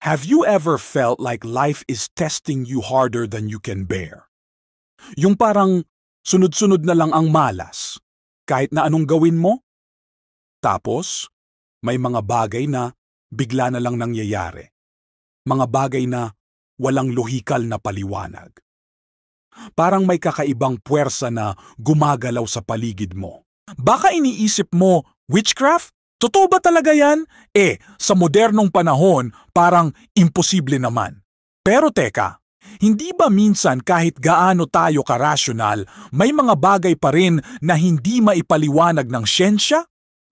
Have you ever felt like life is testing you harder than you can bear? Yung parang sunod-sunod na lang ang malas, kahit na anong gawin mo? Tapos, may mga bagay na bigla na lang nangyayari. Mga bagay na walang lohikal na paliwanag. Parang may kakaibang puwersa na gumagalaw sa paligid mo. Baka iniisip mo, witchcraft? Totoo ba talaga yan? Sa modernong panahon, parang imposible naman. Pero teka, hindi ba minsan kahit gaano tayo karasyonal, may mga bagay pa rin na hindi maipaliwanag ng siyensya?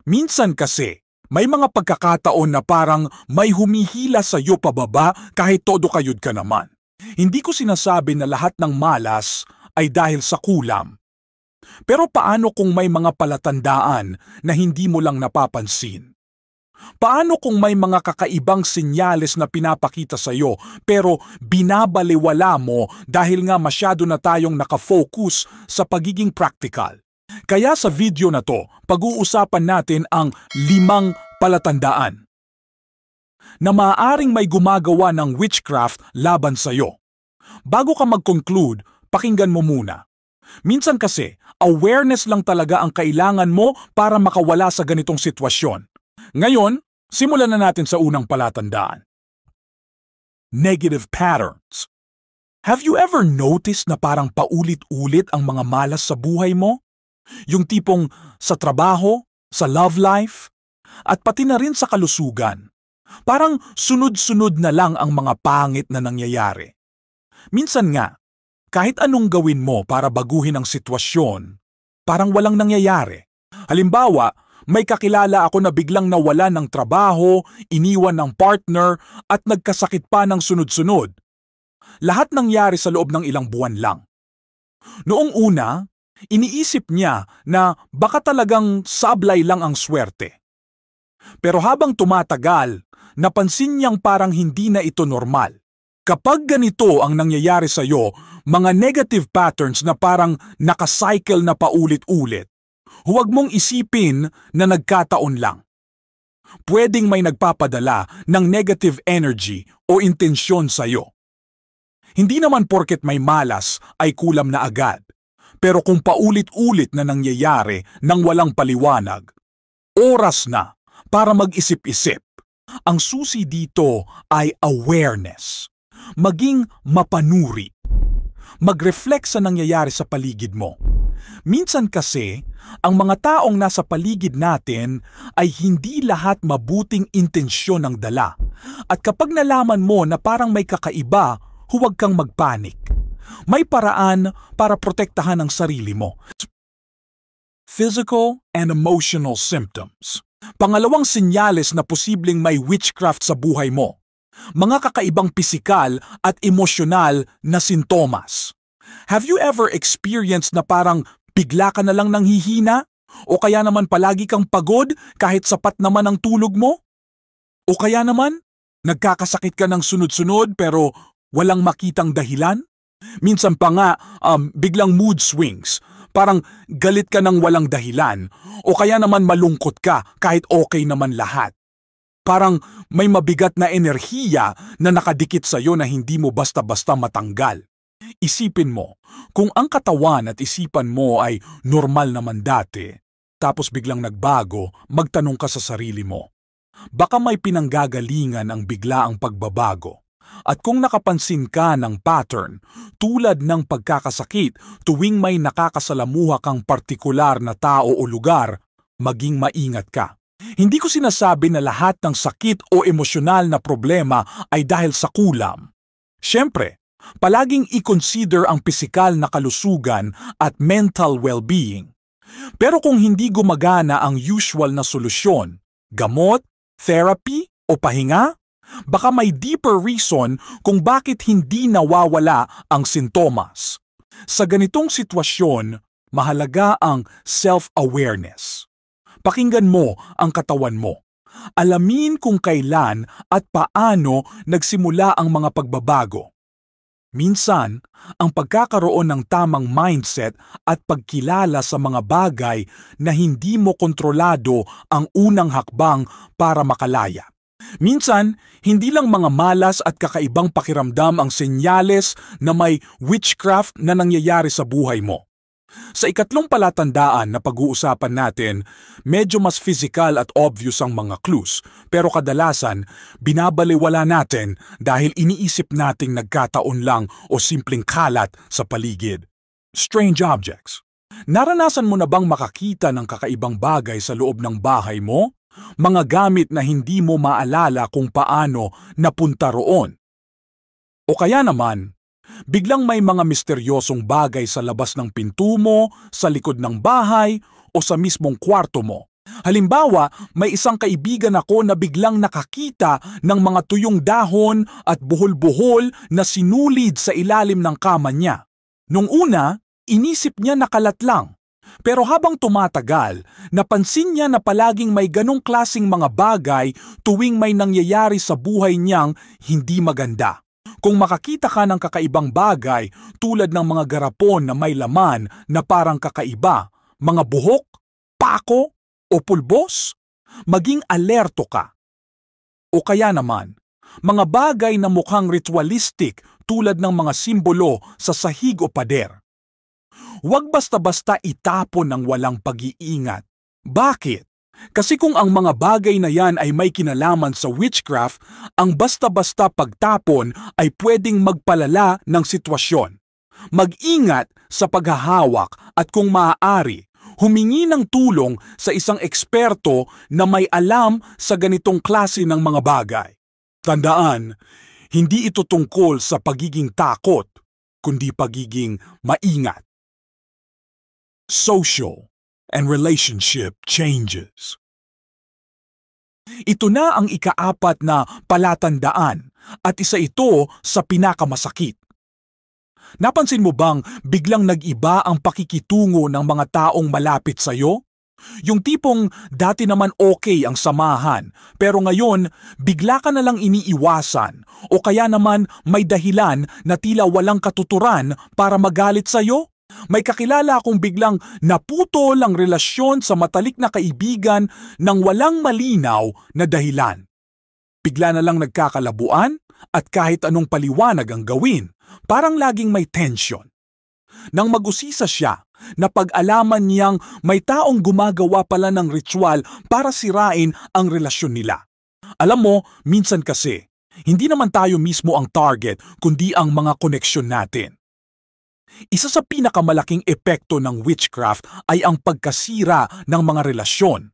Minsan kasi, may mga pagkakataon na parang may humihila sa iyo pababa kahit todo kayod ka naman. Hindi ko sinasabi na lahat ng malas ay dahil sa kulam. Pero paano kung may mga palatandaan na hindi mo lang napapansin? Paano kung may mga kakaibang senyales na pinapakita sa iyo pero binabaliwala mo dahil nga masyado na tayong nakafocus sa pagiging practical? Kaya sa video na to, pag-uusapan natin ang 5 palatandaan na maaaring may gumagawa ng witchcraft laban sa iyo. Bago ka mag-conclude, pakinggan mo muna. Minsan kasi, awareness lang talaga ang kailangan mo para makawala sa ganitong sitwasyon. Ngayon, simulan na natin sa unang palatandaan. Negative patterns. Have you ever noticed na parang paulit-ulit ang mga malas sa buhay mo? Yung tipong sa trabaho, sa love life, at pati na rin sa kalusugan. Parang sunod-sunod na lang ang mga pangit na nangyayari. Minsan nga, kahit anong gawin mo para baguhin ang sitwasyon, parang walang nangyayari. Halimbawa, may kakilala ako na biglang nawala ng trabaho, iniwan ng partner, at nagkasakit pa ng sunod-sunod. Lahat nangyari sa loob ng ilang buwan lang. Noong una, iniisip niya na baka talagang sablay lang ang swerte. Pero habang tumatagal, napansin niyang parang hindi na ito normal. Kapag ganito ang nangyayari sa iyo, mga negative patterns na parang nakacycle na paulit-ulit, huwag mong isipin na nagkataon lang. Pwedeng may nagpapadala ng negative energy o intensyon sa iyo. Hindi naman porket may malas ay kulam na agad. Pero kung paulit-ulit na nangyayari nang walang paliwanag, oras na para mag-isip-isip. Ang susi dito ay awareness. Maging mapanuri. Mag-reflect sa nangyayari sa paligid mo. Minsan kasi, ang mga taong nasa paligid natin ay hindi lahat mabuting intensyon ang dala. At kapag nalaman mo na parang may kakaiba, huwag kang magpanik. May paraan para protektahan ang sarili mo. Physical and emotional symptoms. Pangalawang senyales na posibleng may witchcraft sa buhay mo. Mga kakaibang pisikal at emosyonal na sintomas. Have you ever experienced na parang bigla ka na lang nanghihina? O kaya naman palagi kang pagod kahit sapat naman ang tulog mo? O kaya naman, nagkakasakit ka ng sunod-sunod pero walang makitang dahilan? Minsan pa nga, biglang mood swings. Parang galit ka ng walang dahilan. O kaya naman malungkot ka kahit okay naman lahat. Parang may mabigat na enerhiya na nakadikit sa iyo na hindi mo basta-basta matanggal. Isipin mo, kung ang katawan at isipan mo ay normal naman dati, tapos biglang nagbago, magtanong ka sa sarili mo. Baka may pinanggagalingan ang biglaang pagbabago. At kung nakapansin ka ng pattern, tulad ng pagkakasakit tuwing may nakakasalamuha kang partikular na tao o lugar, maging maingat ka. Hindi ko sinasabi na lahat ng sakit o emosyonal na problema ay dahil sa kulam. Siyempre, palaging i-consider ang pisikal na kalusugan at mental well-being. Pero kung hindi gumagana ang usual na solusyon, gamot, therapy o pahinga, baka may deeper reason kung bakit hindi nawawala ang sintomas. Sa ganitong sitwasyon, mahalaga ang self-awareness. Pakinggan mo ang katawan mo. Alamin kung kailan at paano nagsimula ang mga pagbabago. Minsan, ang pagkakaroon ng tamang mindset at pagkilala sa mga bagay na hindi mo kontrolado ang unang hakbang para makalaya. Minsan, hindi lang mga malas at kakaibang pakiramdam ang senyales na may witchcraft na nangyayari sa buhay mo. Sa ikatlong palatandaan na pag-uusapan natin, medyo mas physical at obvious ang mga clues, pero kadalasan, binabaliwala natin dahil iniisip nating nagkataon lang o simpleng kalat sa paligid. Strange objects. Naranasan mo na bang makakita ng kakaibang bagay sa loob ng bahay mo? Mga gamit na hindi mo maalala kung paano napunta roon. O kaya naman, biglang may mga misteryosong bagay sa labas ng pinto mo, sa likod ng bahay, o sa mismong kwarto mo. Halimbawa, may isang kaibigan ako na biglang nakakita ng mga tuyong dahon at buhol-buhol na sinulid sa ilalim ng kama niya. Nung una, inisip niya na kalat lang. Pero habang tumatagal, napansin niya na palaging may ganong klasing mga bagay tuwing may nangyayari sa buhay niyang hindi maganda. Kung makakita ka ng kakaibang bagay tulad ng mga garapon na may laman na parang kakaiba, mga buhok, pako, o pulbos, maging alerto ka. O kaya naman, mga bagay na mukhang ritualistic tulad ng mga simbolo sa sahig o pader. Huwag basta-basta itapon ng walang pag-iingat. Bakit? Kasi kung ang mga bagay na yan ay may kinalaman sa witchcraft, ang basta-basta pagtapon ay pwedeng magpalala ng sitwasyon. Mag-ingat sa paghahawak at kung maaari, humingi ng tulong sa isang eksperto na may alam sa ganitong klase ng mga bagay. Tandaan, hindi ito tungkol sa pagiging takot, kundi pagiging maingat. Social and relationship changes. Ito na ang ikaapat na palatandaan at isa ito sa pinakamasakit. Napansin mo bang biglang nag-iba ang pakikitungo ng mga taong malapit sa iyo? Yung tipong dati naman okay ang samahan, pero ngayon bigla ka na lang iniiwasan o kaya naman may dahilan na tila walang katuturan para magalit sa iyo? May kakilala akong biglang naputol ang relasyon sa matalik na kaibigan ng walang malinaw na dahilan. Bigla na lang nagkakalabuan at kahit anong paliwanag ang gawin, parang laging may tension. Nang mag-usisa siya, napag-alaman niyang may taong gumagawa pala ng ritual para sirain ang relasyon nila. Alam mo, minsan kasi, hindi naman tayo mismo ang target kundi ang mga koneksyon natin. Isa sa pinakamalaking epekto ng witchcraft ay ang pagkasira ng mga relasyon.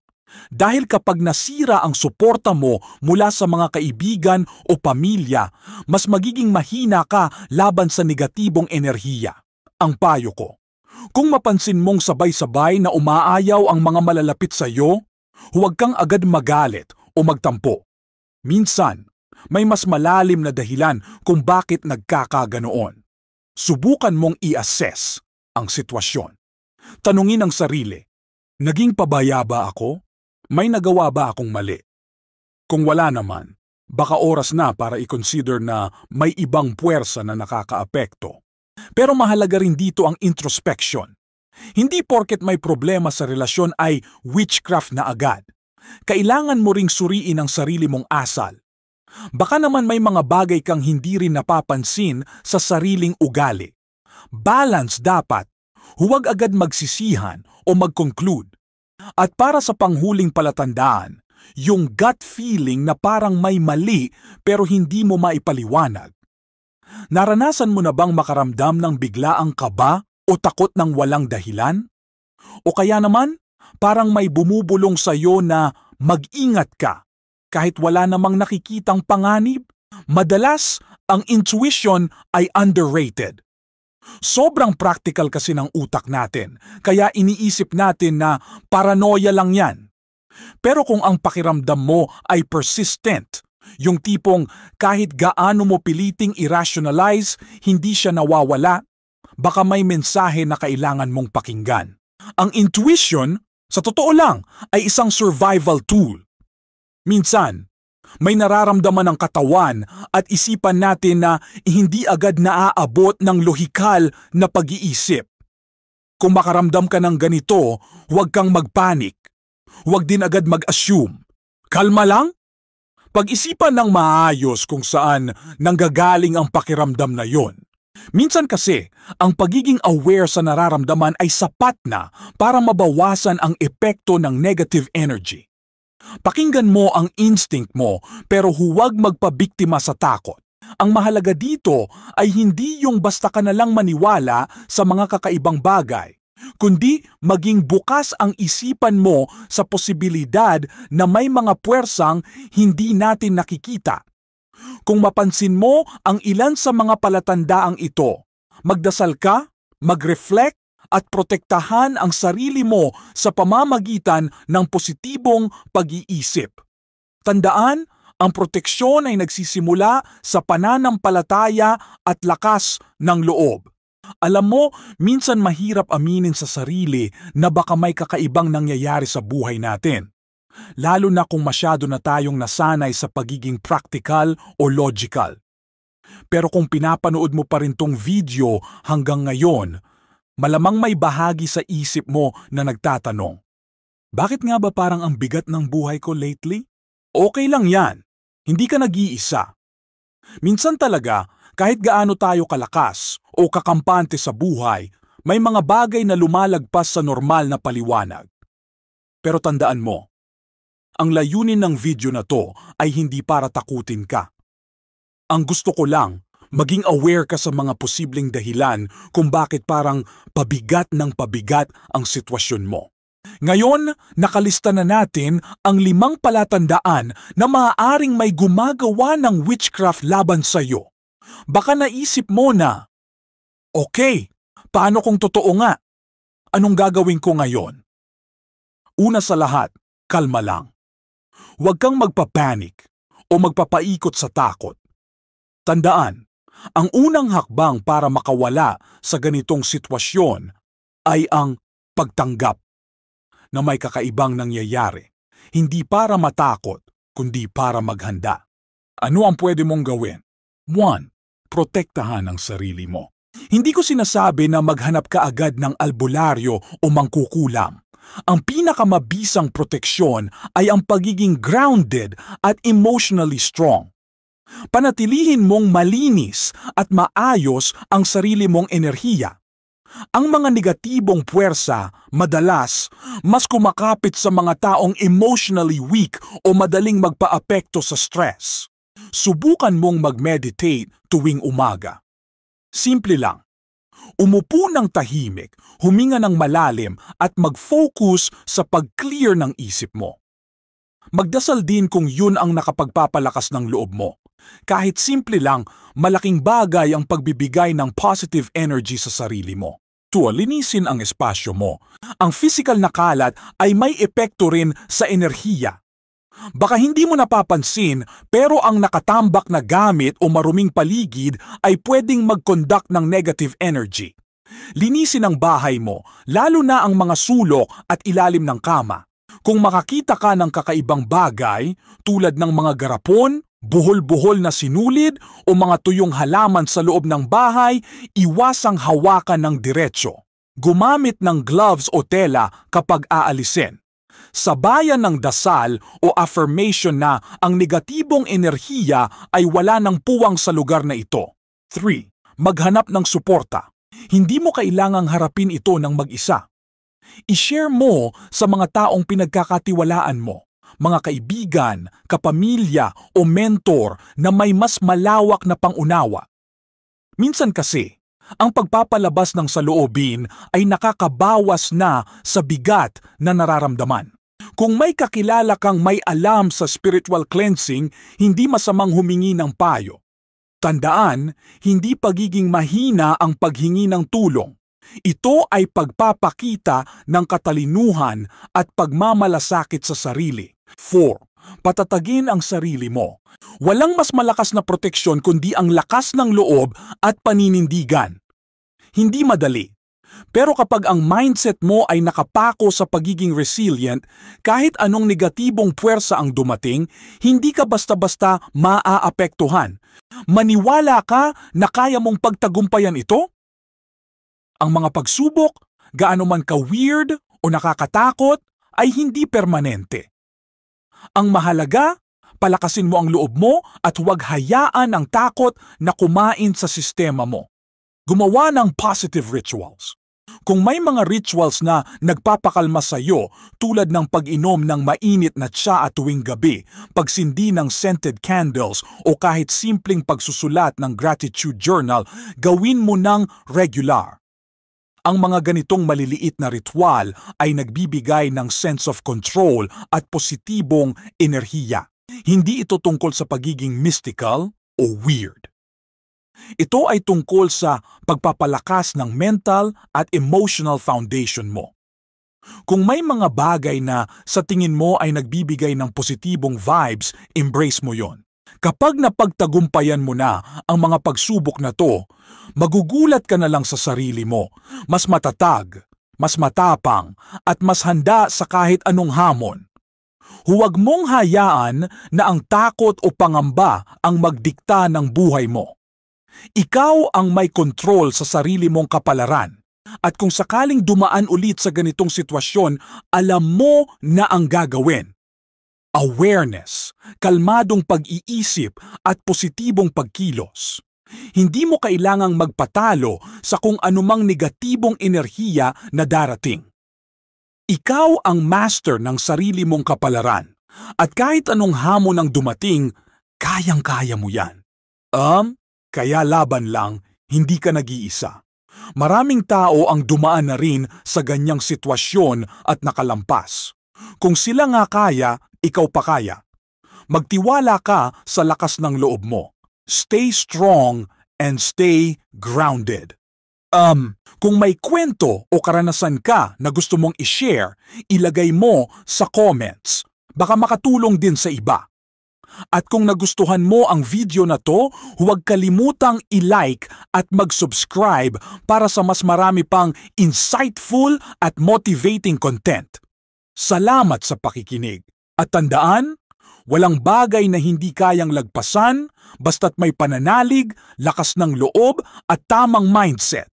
Dahil kapag nasira ang suporta mo mula sa mga kaibigan o pamilya, mas magiging mahina ka laban sa negatibong enerhiya. Ang payo ko, kung mapansin mong sabay-sabay na umaayaw ang mga malalapit sa iyo, huwag kang agad magalit o magtampo. Minsan, may mas malalim na dahilan kung bakit nagkakaganoon. Subukan mong i-assess ang sitwasyon. Tanungin ang sarili, naging pabaya ba ako? May nagawa ba akong mali? Kung wala naman, baka oras na para i-consider na may ibang puwersa na nakakaapekto. Pero mahalaga rin dito ang introspection. Hindi porket may problema sa relasyon ay witchcraft na agad. Kailangan mo ring suriin ang sarili mong asal. Baka naman may mga bagay kang hindi rin napapansin sa sariling ugali. Balance dapat. Huwag agad magsisihan o mag-conclude. At para sa panghuling palatandaan, yung gut feeling na parang may mali pero hindi mo maipaliwanag. Naranasan mo na bang makaramdam ng biglaang kaba o takot ng walang dahilan? O kaya naman, parang may bumubulong sa iyo na mag-ingat ka. Kahit wala namang nakikitang panganib, madalas ang intuition ay underrated. Sobrang practical kasi ng utak natin, kaya iniisip natin na paranoia lang yan. Pero kung ang pakiramdam mo ay persistent, yung tipong kahit gaano mo piliting i-rationalize, hindi siya nawawala, baka may mensahe na kailangan mong pakinggan. Ang intuition, sa totoo lang, ay isang survival tool. Minsan, may nararamdaman ng katawan at isipan natin na hindi agad naaabot ng lohikal na pag-iisip. Kung makaramdam ka ng ganito, huwag kang magpanik. Huwag din agad mag-assume. Kalma lang. Pag-isipan ng maayos kung saan nanggagaling ang pakiramdam na yon. Minsan kasi, ang pagiging aware sa nararamdaman ay sapat na para mabawasan ang epekto ng negative energy. Pakinggan mo ang instinct mo pero huwag magpabiktima sa takot. Ang mahalaga dito ay hindi yung basta ka na lang maniwala sa mga kakaibang bagay, kundi maging bukas ang isipan mo sa posibilidad na may mga puwersang hindi natin nakikita. Kung mapansin mo ang ilan sa mga palatandaang ito, magdasal ka, mag-reflect at protektahan ang sarili mo sa pamamagitan ng positibong pag-iisip. Tandaan, ang proteksyon ay nagsisimula sa pananampalataya at lakas ng loob. Alam mo, minsan mahirap aminin sa sarili na baka may kakaibang nangyayari sa buhay natin. Lalo na kung masyado na tayong nasanay sa pagiging practical o logical. Pero kung pinapanood mo pa rin tong video hanggang ngayon, malamang may bahagi sa isip mo na nagtatanong, bakit nga ba parang ang bigat ng buhay ko lately? Okay lang yan. Hindi ka nag-iisa. Minsan talaga, kahit gaano tayo kalakas o kakampante sa buhay, may mga bagay na lumalagpas sa normal na paliwanag. Pero tandaan mo, ang layunin ng video na to ay hindi para takutin ka. Ang gusto ko lang, maging aware ka sa mga posibleng dahilan kung bakit parang pabigat ng pabigat ang sitwasyon mo. Ngayon, nakalista na natin ang 5 palatandaan na maaaring may gumagawa ng witchcraft laban sa iyo. Baka naisip mo na, okay, paano kung totoo nga? Anong gagawin ko ngayon? Una sa lahat, kalma lang. Huwag kang magpapanik o magpapaikot sa takot. Tandaan, ang unang hakbang para makawala sa ganitong sitwasyon ay ang pagtanggap na may kakaibang nangyayari, hindi para matakot, kundi para maghanda. Ano ang pwede mong gawin? 1. Protektahan ang sarili mo. Hindi ko sinasabi na maghanap ka agad ng albularyo o mangkukulam. Ang pinakamabisang proteksyon ay ang pagiging grounded at emotionally strong. Panatilihin mong malinis at maayos ang sarili mong enerhiya. Ang mga negatibong puwersa, madalas, mas kumakapit sa mga taong emotionally weak o madaling magpaapekto sa stress. Subukan mong mag-meditate tuwing umaga. Simple lang. Umupo ng tahimik, huminga ng malalim at mag-focus sa pag-clear ng isip mo. Magdasal din kung yun ang nakapagpapalakas ng loob mo. Kahit simple lang, malaking bagay ang pagbibigay ng positive energy sa sarili mo. 2. Linisin ang espasyo mo. Ang physical na kalat ay may epekto rin sa enerhiya. Baka hindi mo napapansin pero ang nakatambak na gamit o maruming paligid ay pwedeng mag-conduct ng negative energy. Linisin ang bahay mo, lalo na ang mga sulok at ilalim ng kama. Kung makakita ka ng kakaibang bagay tulad ng mga garapon, buhol-buhol na sinulid o mga tuyong halaman sa loob ng bahay, iwasang hawakan ng diretso. Gumamit ng gloves o tela kapag aalisin. Sabayan ng dasal o affirmation na ang negatibong enerhiya ay wala ng puwang sa lugar na ito. 3. Maghanap ng suporta. Hindi mo kailangang harapin ito ng mag-isa. I-share mo sa mga taong pinagkakatiwalaan mo, mga kaibigan, kapamilya o mentor na may mas malawak na pangunawa. Minsan kasi, ang pagpapalabas ng saloobin ay nakakabawas na sa bigat na nararamdaman. Kung may kakilala kang may alam sa spiritual cleansing, hindi masamang humingi ng payo. Tandaan, hindi pagiging mahina ang paghingi ng tulong. Ito ay pagpapakita ng katalinuhan at pagmamalasakit sa sarili. 4. Patatagin ang sarili mo. Walang mas malakas na proteksyon kundi ang lakas ng loob at paninindigan. Hindi madali. Pero kapag ang mindset mo ay nakapako sa pagiging resilient, kahit anong negatibong puwersa ang dumating, hindi ka basta-basta maaapektuhan. Maniwala ka na kaya mong pagtagumpayan ito? Ang mga pagsubok, gaano man ka-weird o nakakatakot, ay hindi permanente. Ang mahalaga, Palakasin mo ang loob mo at huwag hayaan ang takot na kumain sa sistema mo. Gumawa ng positive rituals. Kung may mga rituals na nagpapakalma sa iyo tulad ng pag-inom ng mainit na tsa at tuwing gabi, pagsindi ng scented candles o kahit simpleng pagsusulat ng gratitude journal, gawin mo ng regular. Ang mga ganitong maliliit na ritual ay nagbibigay ng sense of control at positibong enerhiya. Hindi ito tungkol sa pagiging mystical o weird. Ito ay tungkol sa pagpapalakas ng mental at emotional foundation mo. Kung may mga bagay na sa tingin mo ay nagbibigay ng positibong vibes, embrace mo yon. Kapag napagtagumpayan mo na ang mga pagsubok na to, magugulat ka na lang sa sarili mo, mas matatag, mas matapang, at mas handa sa kahit anong hamon. Huwag mong hayaan na ang takot o pangamba ang magdikta ng buhay mo. Ikaw ang may kontrol sa sarili mong kapalaran. At kung sakaling dumaan ulit sa ganitong sitwasyon, alam mo na ang gagawin. Awareness, kalmadong pag-iisip at positibong pagkilos. Hindi mo kailangang magpatalo sa kung anumang negatibong enerhiya na darating. Ikaw ang master ng sarili mong kapalaran. At kahit anong hamon ang dumating, kayang-kaya mo yan. Kaya laban lang, hindi ka nag-iisa. Maraming tao ang dumaan na rin sa ganyang sitwasyon at nakalampas. Kung sila nga kaya, ikaw pa kaya. Magtiwala ka sa lakas ng loob mo. Stay strong and stay grounded. Kung may kwento o karanasan ka na gusto mong i-share, ilagay mo sa comments. Baka makatulong din sa iba. At kung nagustuhan mo ang video na to, huwag kalimutang i-like at mag-subscribe para sa mas marami pang insightful at motivating content. Salamat sa pakikinig. At tandaan, walang bagay na hindi kayang lagpasan basta't may pananalig, lakas ng loob at tamang mindset.